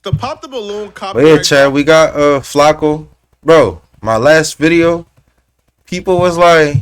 The pop the balloon But yeah, copyright Chad, drop. we got Flacco. Bro, my last video, people was like,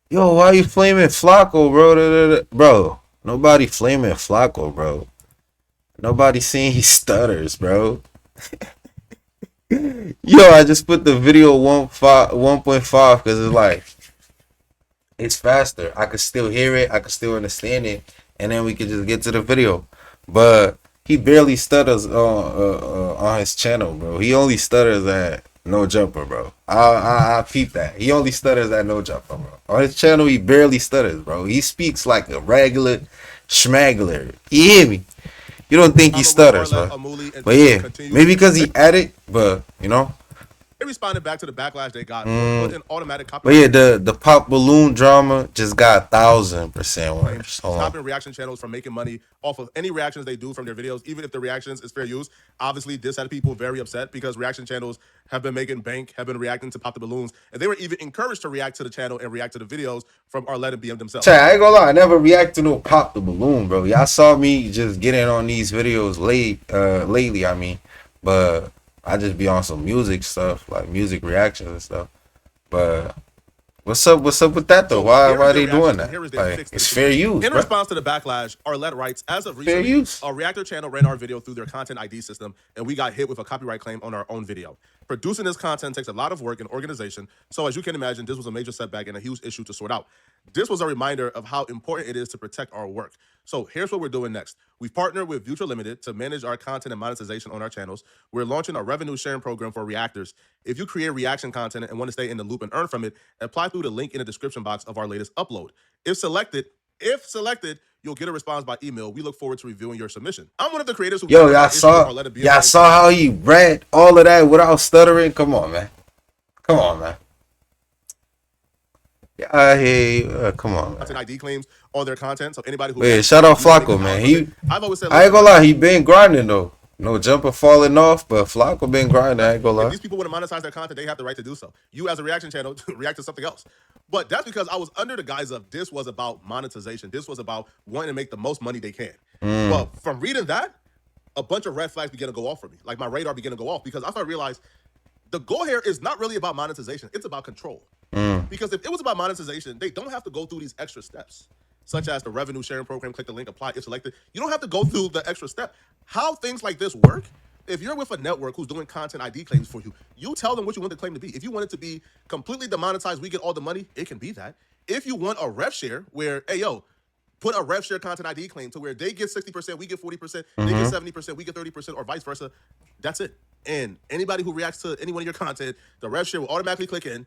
yo, why you flaming Flacco, bro? Da, da, da. Bro, nobody flaming Flacco, bro. Nobody saying he stutters, bro. Yo, I just put the video 1.5 because it's like it's faster. I could still hear it. I could still understand it, and then we could just get to the video. But he barely stutters on his channel, bro. He only stutters at No Jumper, bro. I peep that. He only stutters at No Jumper, bro. On his channel, he barely stutters, bro. He speaks like a regular schmagler. You hear me? You don't think he I'm with stutters, Arlette, bro. Amuli, and But Diz will yeah, continue. maybe because he added, but you know. They responded back to the backlash they got for putting automatic But copyright yeah, claims the pop balloon drama just got 1,000% claims, worse. Hold on. stopping reaction channels from making money off of any reactions they do from their videos, even if the reactions is fair use. Obviously, this had people very upset because reaction channels have been making bank, have been reacting to Pop the Balloons, and they were even encouraged to react to the channel and react to the videos from Arlette and BM themselves. Chat, I ain't gonna lie, I never react to no pop the balloon, bro. Y'all saw me just getting on these videos lately, I mean. But I just be on some music stuff, like music reactions and stuff. But what's up with that though? So Why here is are their they doing reaction, and that? here is their Like fix to it's the fair situation. use, In bro. response to the backlash, Arlette writes, as of Fair recently, use. a reactor channel ran our video through their content ID system, and we got hit with a copyright claim on our own video. Producing this content takes a lot of work and organization, so as you can imagine, this was a major setback and a huge issue to sort out. This was a reminder of how important it is to protect our work. So here's what we're doing next. We've partnered with Future Limited to manage our content and monetization on our channels. We're launching a revenue sharing program for reactors. If you create reaction content and want to stay in the loop and earn from it, apply through the link in the description box of our latest upload. If selected, you'll get a response by email. We look forward to reviewing your submission. I'm one of the creators who Yo, never had issue or let it be. y'all saw how he read all of that without stuttering? Come on, man. Come on, man. Yeah, I hear you. Come on, man. content ID claims on their content. So anybody who Wait, shout out Flacco, man. I've always said, I ain't gonna lie, he been grinding though. No jumper falling off, but Flacco been grinding. I ain't gonna if lie. these people want to monetize their content, they have the right to do so. You, as a reaction channel, react to something else. But that's because I was under the guise of this was about monetization. This was about wanting to make the most money they can. But from reading that, a bunch of red flags began to go off for me. Like my radar began to go off because I started to realize the goal here is not really about monetization. It's about control. Because if it was about monetization, they don't have to go through these extra steps, such as the revenue sharing program, click the link, apply if selected. You don't have to go through the extra step. How things like this work, if you're with a network who's doing content ID claims for you, you tell them what you want the claim to be. If you want it to be completely demonetized, we get all the money, it can be that. If you want a rev share where, hey, yo, put a rev share content ID claim to where they get 60%, we get 40%, they get 70%, we get 30%, or vice versa. That's it. And anybody who reacts to any one of your content, the rev share will automatically click in.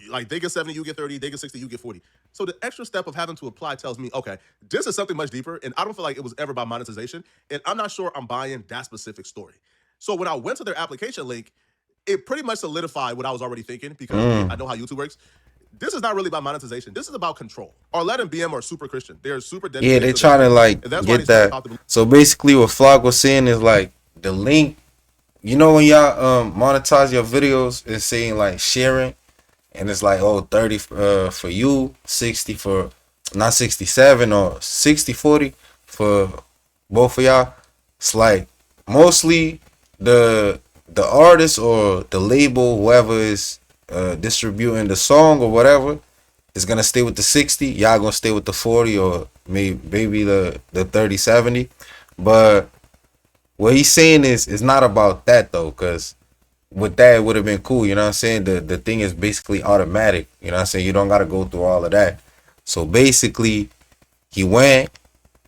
Like they get 70, you get 30, they get 60, you get 40. So the extra step of having to apply tells me, okay, this is something much deeper, and I don't feel like it was ever about monetization, and I'm not sure I'm buying that specific story. So when I went to their application link, it pretty much solidified what I was already thinking because I know how YouTube works. This is not really about monetization. This is about control. Arlette and BM are super Christian. They're super dedicated. Yeah, they trying to like get that. So basically, what Flock was saying is like the link. You know when y'all monetize your videos, it's saying like sharing, and it's like 30 for you, 60 for not 67 or 60-40 for both of y'all. It's like mostly the artist or the label, whoever is distributing the song or whatever, is gonna stay with the 60. Y'all gonna stay with the 40 or maybe the 30-70. But what he's saying is it's not about that though, because with that it would have been cool, you know what I'm saying? The thing is basically automatic, you know what I'm saying? You don't gotta go through all of that. So basically he went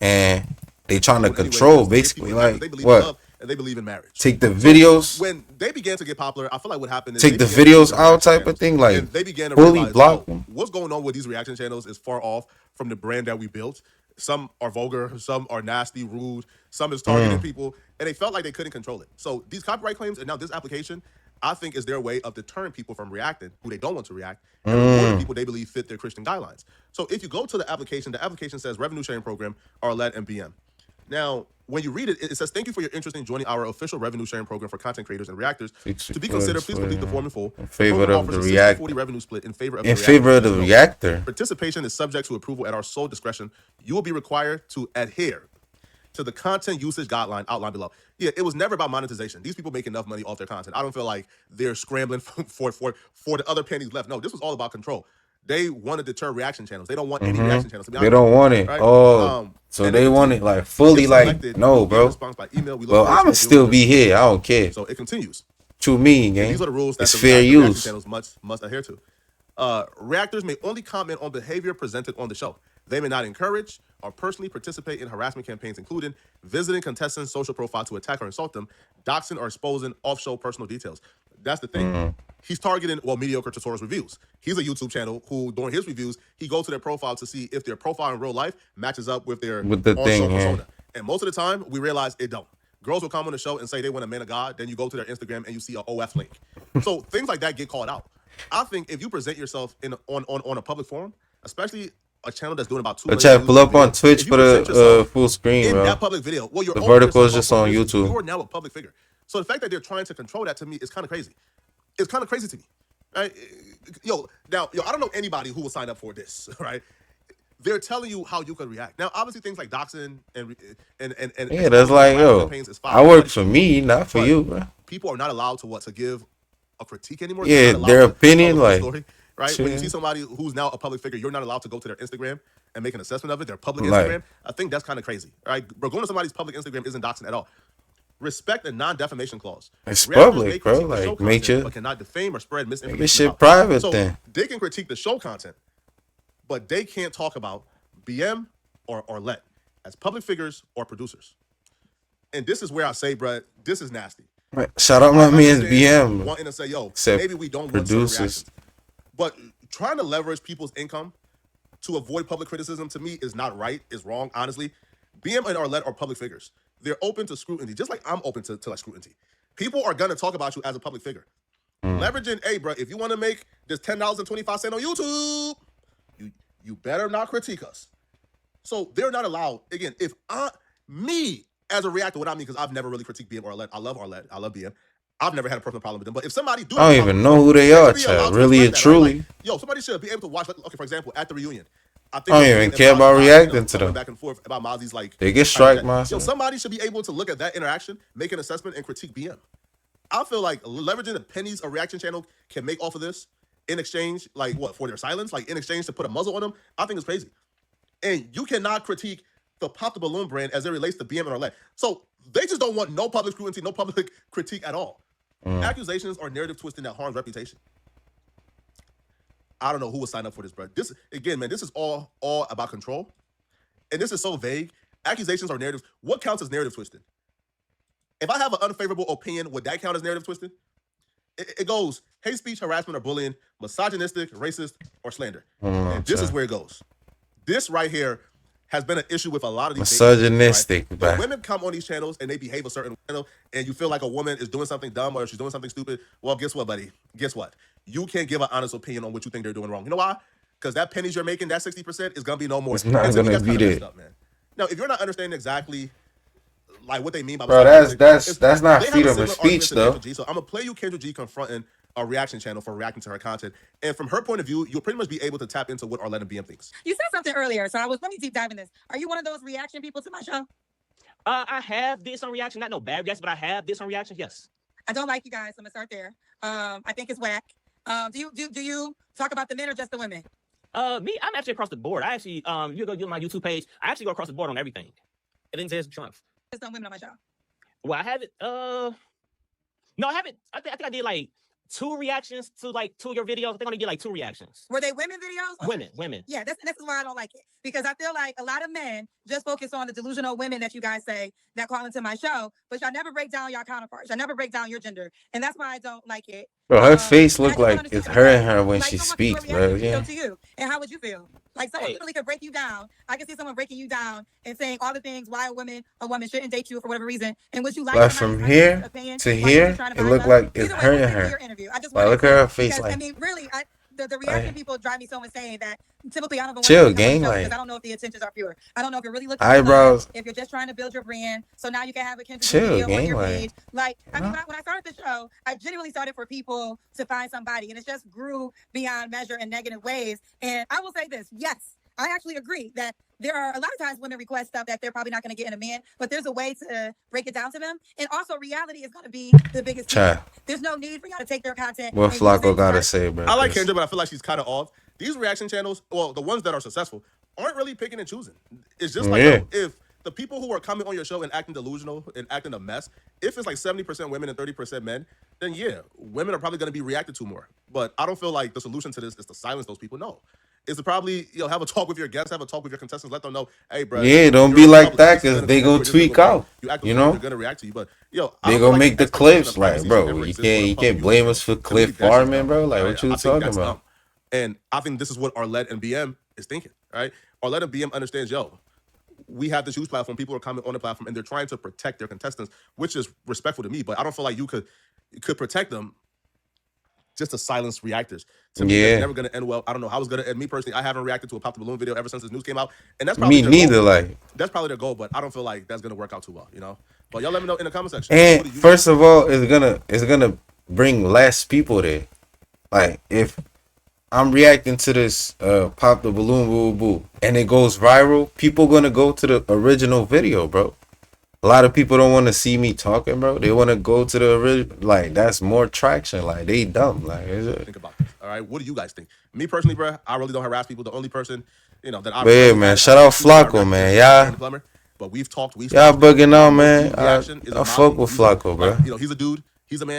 and they trying to control basically like what? And they believe in marriage. Take the videos. When they began to get popular, I feel like what happened is take the videos out type of thing, like they began to fully realize, block them. What's going on with these reaction channels is far off from the brand that we built. Some are vulgar, some are nasty, rude, some is targeting people, and they felt like they couldn't control it. So these copyright claims and now this application, I think, is their way of deterring people from reacting who they don't want to react and rewarding people they believe fit their Christian guidelines. So if you go to the application says revenue sharing program, Arlette and BM. Now, when you read it, it says, thank you for your interest in joining our official revenue sharing program for content creators and reactors. To be considered, please complete the form in full. In favor of the reactor. 40 revenue split in favor of the reactor. Participation is subject to approval at our sole discretion. You will be required to adhere to the content usage guideline outlined below. Yeah, it was never about monetization. These people make enough money off their content. I don't feel like they're scrambling for the other pennies left. No, this was all about control. They want to deter reaction channels. They don't want any reaction channels. To be honest, they don't want it. right? So they want it like fully. Like, no, bro. Well, I'ma still be here. I don't care. So it continues. To me, gang. These are the rules that it's fair use. Channels must adhere to. Reactors may only comment on behavior presented on the show. They may not encourage or personally participate in harassment campaigns, including visiting contestants' social profile to attack or insult them, doxing or exposing off-show personal details. That's the thing. He's targeting, mediocre tutorials reviews. He's a YouTube channel who, during his reviews, he goes to their profile to see if their profile in real life matches up with their on-show persona. And most of the time, we realize it don't. Girls will come on the show and say they want a man of God. Then you go to their Instagram and you see an OF link. So things like that get called out. I think if you present yourself on a public forum, especially a channel that's doing about 2 million views, pull up on Twitch for the full screen, in bro. that public video. Well, the vertical is just on YouTube. You are now a public figure. So the fact that they're trying to control that, to me, is kind of crazy. It's kind of crazy to me. Right? I don't know anybody who will sign up for this, right? They're telling you how you can react. Now, obviously, things like doxing and yeah, that's like, I work for me, not for you, bro. People are not allowed to give a critique anymore. Yeah, their opinion, like, story, right? When you see somebody who's now a public figure, you're not allowed to go to their Instagram and make an assessment of it. Their public Instagram. I think that's kind of crazy, right? Bro, going to somebody's public Instagram isn't doxing at all. Respect the non-defamation clause. It's public, bro. Like, make sure, but cannot defame or spread misinformation. This shit private, so then. They can critique the show content, but they can't talk about BM or Let as public figures or producers. And this is where I say, bro, this is nasty. Right. Shout out my man's BM. Wanting to say, maybe we don't want producers, but trying to leverage people's income to avoid public criticism, to me, is not right. Is wrong, honestly. BM and Arlette are public figures. They're open to scrutiny, just like I'm open to like scrutiny. People are gonna talk about you as a public figure. Leveraging, hey, bro, if you want to make this $10.25 on YouTube, you better not critique us. So they're not allowed. Again, if me as a reactor, what I mean, because I've never really critiqued BM or Arlette. I love Arlette. I love BM. I've never had a personal problem with them. But if somebody do, I don't even know who they are, child. Really and truly. Like, somebody should be able to watch. Okay, for example, at the reunion, I don't even care about reacting to them. Back and forth about Mozzie's like they get strike, somebody should be able to look at that interaction, make an assessment, and critique BM. I feel like leveraging the pennies a reaction channel can make off of this in exchange, like for their silence, like in exchange to put a muzzle on them. I think it's crazy. And you cannot critique the Pop the Balloon brand as it relates to BM and Arlette. So they just don't want no public scrutiny, no public critique at all. Accusations or narrative twisting that harms reputation. I don't know who will sign up for this, bro. This, again, man, this is all about control. And this is so vague. Accusations or narratives. What counts as narrative twisting? If I have an unfavorable opinion, would that count as narrative twisting? It goes hate speech, harassment, or bullying, misogynistic, racist, or slander. And this is where it goes. This right here has been an issue with a lot of these misogynistic. Right? When women come on these channels and they behave a certain way, and you feel like a woman is doing something dumb or she's doing something stupid, well, guess what, buddy? Guess what? You can't give an honest opinion on what you think they're doing wrong. You know why? Because that pennies you're making, that 60%, is gonna be no more. It's not gonna be there. Now, if you're not understanding exactly like what they mean by, bro, that's not freedom of speech, though. So I'm gonna play you Kendra G confronting a reaction channel for reacting to her content, and from her point of view, you'll pretty much be able to tap into what Arlette and BM thinks. You said something earlier, so let me deep dive in this. Are you one of those reaction people to my show? I have this on reaction, not no bad reaction, but I have this on reaction. Yes. I don't like you guys. So I'm gonna start there. I think it's whack. Do you talk about the men or just the women? Me, I'm actually across the board. I actually, you go to my YouTube page. I actually go across the board on everything. Everything says Trump. There's no women on my show. Well, I haven't. No, I haven't. I think I did like 2 reactions to like 2 of your videos. I think I only did like 2 reactions. Were they women videos? Women. Yeah, this is why I don't like it. Because I feel like a lot of men just focus on the delusional women that you guys say that call into my show, but y'all never break down your counterparts. Y'all never break down your gender. And that's why I don't like it. Bro, her face look like it's her and her when she speaks, bro. Yeah. To you. And how would you feel? Like someone literally could break you down. I can see someone breaking you down and saying all the things why a woman shouldn't date you for whatever reason. And would you like? But from here to here, it looked like it's her and her. Like, look at her face. Like, I mean, really, the reaction people drive me so insane that typically I don't even chill, gang. Like, because I don't know if the intentions are pure. I don't know if you're really looking eyebrows. If you're just trying to build your brand, so now you can have a chill, gang. on your page. Like, I mean, when I started the show, I genuinely started for people to find somebody, and it just grew beyond measure in negative ways. And I will say this: yes, I actually agree that there are a lot of times women request stuff that they're probably not going to get in a man, but there's a way to break it down to them. And also, reality is going to be the biggest thing. There's no need for y'all to take their content. What Flacco gotta say, bro? I like Kendra, but I feel like she's kind of off. These reaction channels, well, the ones that are successful, aren't really picking and choosing. It's just like, if the people who are coming on your show and acting delusional and acting a mess, if it's like 70% women and 30% men, then yeah, women are probably going to be reacted to more. But I don't feel like the solution to this is to silence those people. No. Is to probably, have a talk with your guests, have a talk with your contestants, let them know, hey, bro. Yeah, don't be like that, because they gonna tweak out. You know, they're gonna react to you, but they gonna make the clips like, bro. You can't blame us for clip farming, bro. Like, what you talking about? And I think this is what Arlette and BM is thinking, right? Arlette and BM understands, we have this huge platform. People are coming on the platform, and they're trying to protect their contestants, which is respectful to me. But I don't feel like you could protect them just to silence reactors. To me, that's never going to end well. I don't know how it's going to end. Me personally, I haven't reacted to a Pop the Balloon video ever since this news came out, and that's probably me neither. Like, that's probably their goal, but I don't feel like that's going to work out too well, But y'all let me know in the comment section. And first of all, it's gonna bring less people there. Like, if I'm reacting to this Pop the Balloon boo boo and it goes viral, people gonna go to the original video, bro. A lot of people don't want to see me talking, bro. They want to go to the original. Like, that's more traction. Like, they dumb. Like, think about this. All right, what do you guys think? Me personally, bro, I really don't harass people. The only person, that I. But yeah, man, shout out Flacco, man. Y'all. But we've talked. Y'all bugging out, man. I fuck with Flacco, bro. He's a dude. He's a man.